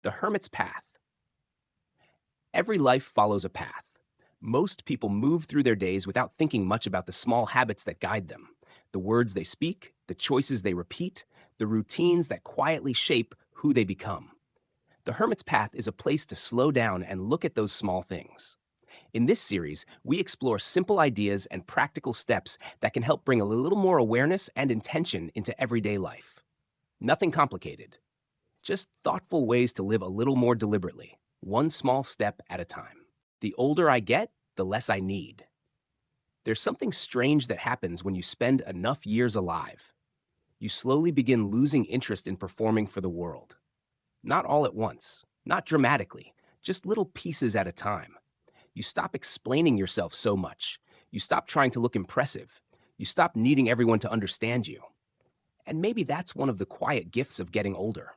The Hermit's Path. Every life follows a path. Most people move through their days without thinking much about the small habits that guide them, the words they speak, the choices they repeat, the routines that quietly shape who they become. The Hermit's Path is a place to slow down and look at those small things. In this series, we explore simple ideas and practical steps that can help bring a little more awareness and intention into everyday life. Nothing complicated, just thoughtful ways to live a little more deliberately, one small step at a time. The older I get, the less I need. There's something strange that happens when you spend enough years alive. You slowly begin losing interest in performing for the world. Not all at once, not dramatically, just little pieces at a time. You stop explaining yourself so much. You stop trying to look impressive. You stop needing everyone to understand you. And maybe that's one of the quiet gifts of getting older.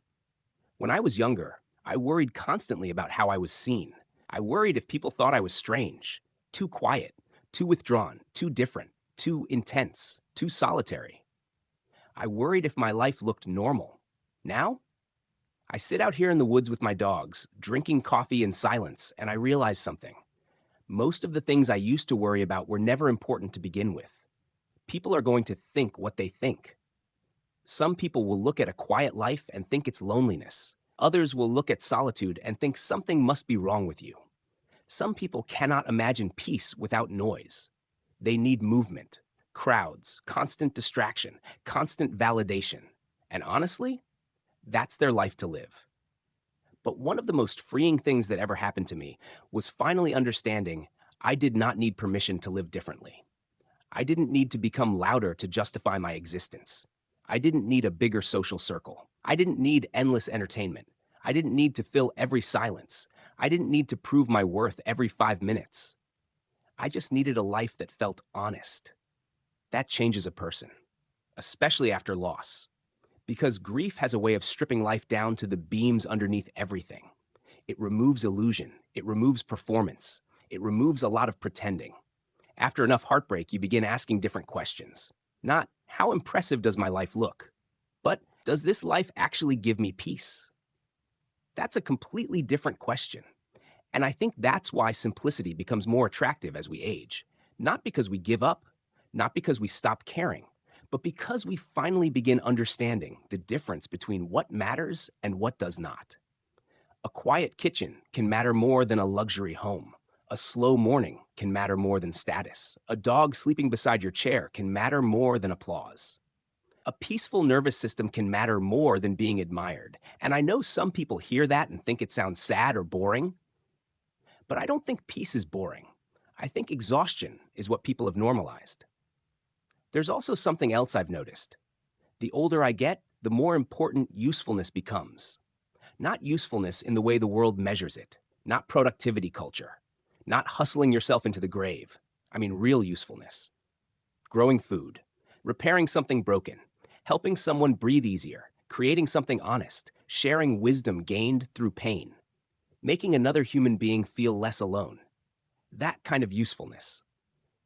When I was younger, I worried constantly about how I was seen. I worried if people thought I was strange, too quiet, too withdrawn, too different, too intense, too solitary. I worried if my life looked normal. Now, I sit out here in the woods with my dogs, drinking coffee in silence, and I realize something. Most of the things I used to worry about were never important to begin with. People are going to think what they think. Some people will look at a quiet life and think it's loneliness. Others will look at solitude and think something must be wrong with you. Some people cannot imagine peace without noise. They need movement, crowds, constant distraction, constant validation. And honestly, that's their life to live. But one of the most freeing things that ever happened to me was finally understanding I did not need permission to live differently. I didn't need to become louder to justify my existence. I didn't need a bigger social circle. I didn't need endless entertainment. I didn't need to fill every silence. I didn't need to prove my worth every 5 minutes. I just needed a life that felt honest. That changes a person, especially after loss. Because grief has a way of stripping life down to the beams underneath everything. It removes illusion. It removes performance. It removes a lot of pretending. After enough heartbreak, you begin asking different questions. Not, how impressive does my life look? But, does this life actually give me peace? That's a completely different question. And I think that's why simplicity becomes more attractive as we age. Not because we give up, not because we stop caring, but because we finally begin understanding the difference between what matters and what does not. A quiet kitchen can matter more than a luxury home. A slow morning can matter more than status. A dog sleeping beside your chair can matter more than applause. A peaceful nervous system can matter more than being admired. And I know some people hear that and think it sounds sad or boring, but I don't think peace is boring. I think exhaustion is what people have normalized. There's also something else I've noticed. The older I get, the more important usefulness becomes. Not usefulness in the way the world measures it, not productivity culture, not hustling yourself into the grave. I mean real usefulness. Growing food, repairing something broken, helping someone breathe easier, creating something honest, sharing wisdom gained through pain, making another human being feel less alone. That kind of usefulness.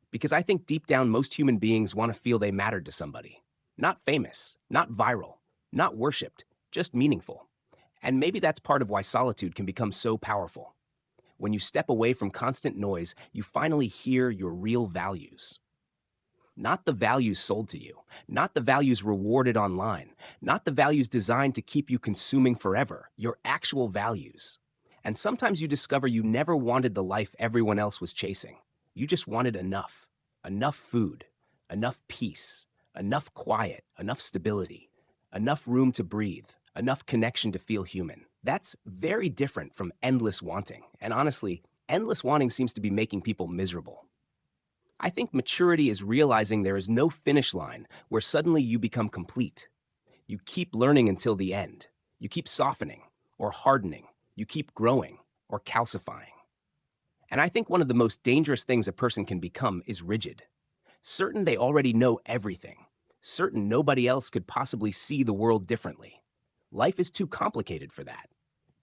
Because I think deep down most human beings want to feel they mattered to somebody. Not famous, not viral, not worshipped, just meaningful. And maybe that's part of why solitude can become so powerful. When you step away from constant noise, you finally hear your real values. Not the values sold to you, not the values rewarded online, not the values designed to keep you consuming forever, your actual values. And sometimes you discover you never wanted the life everyone else was chasing. You just wanted enough. Enough food, enough peace, enough quiet, enough stability, enough room to breathe, enough connection to feel human. That's very different from endless wanting. And honestly, endless wanting seems to be making people miserable. I think maturity is realizing there is no finish line where suddenly you become complete. You keep learning until the end. You keep softening or hardening. You keep growing or calcifying. And I think one of the most dangerous things a person can become is rigid. Certain they already know everything. Certain nobody else could possibly see the world differently. Life is too complicated for that.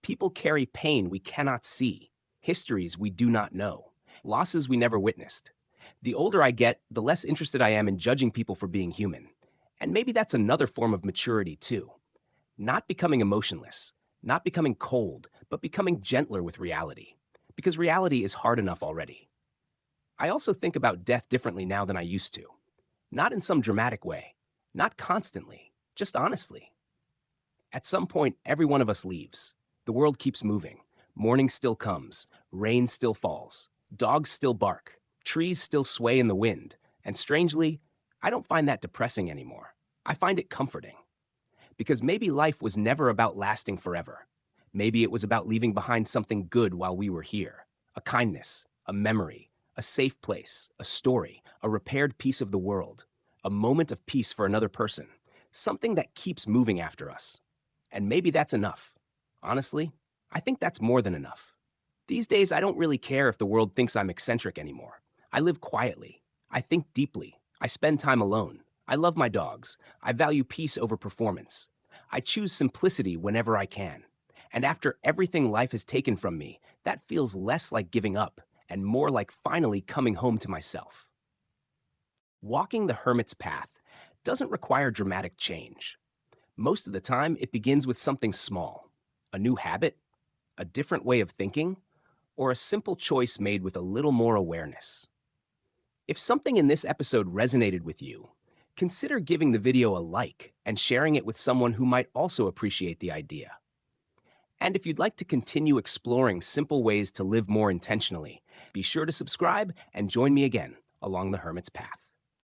People carry pain we cannot see, histories we do not know, losses we never witnessed. The older I get, the less interested I am in judging people for being human. And maybe that's another form of maturity too. Not becoming emotionless, Not becoming cold, but becoming gentler with reality. Because reality is hard enough already. I also think about death differently now than I used to. Not in some dramatic way, not constantly, just honestly. At some point, every one of us leaves. The world keeps moving. Morning still comes, rain still falls, dogs still bark, trees still sway in the wind, and strangely, I don't find that depressing anymore. I find it comforting. Because maybe life was never about lasting forever. Maybe it was about leaving behind something good while we were here. A kindness, a memory, a safe place, a story, a repaired piece of the world, a moment of peace for another person, something that keeps moving after us. And maybe that's enough. Honestly, I think that's more than enough. These days, I don't really care if the world thinks I'm eccentric anymore. I live quietly. I think deeply. I spend time alone. I love my dogs. I value peace over performance. I choose simplicity whenever I can. And after everything life has taken from me, that feels less like giving up and more like finally coming home to myself. Walking the hermit's path doesn't require dramatic change. Most of the time, it begins with something small: a new habit, a different way of thinking, or a simple choice made with a little more awareness. If something in this episode resonated with you, consider giving the video a like and sharing it with someone who might also appreciate the idea. And if you'd like to continue exploring simple ways to live more intentionally, be sure to subscribe and join me again along the Hermit's path.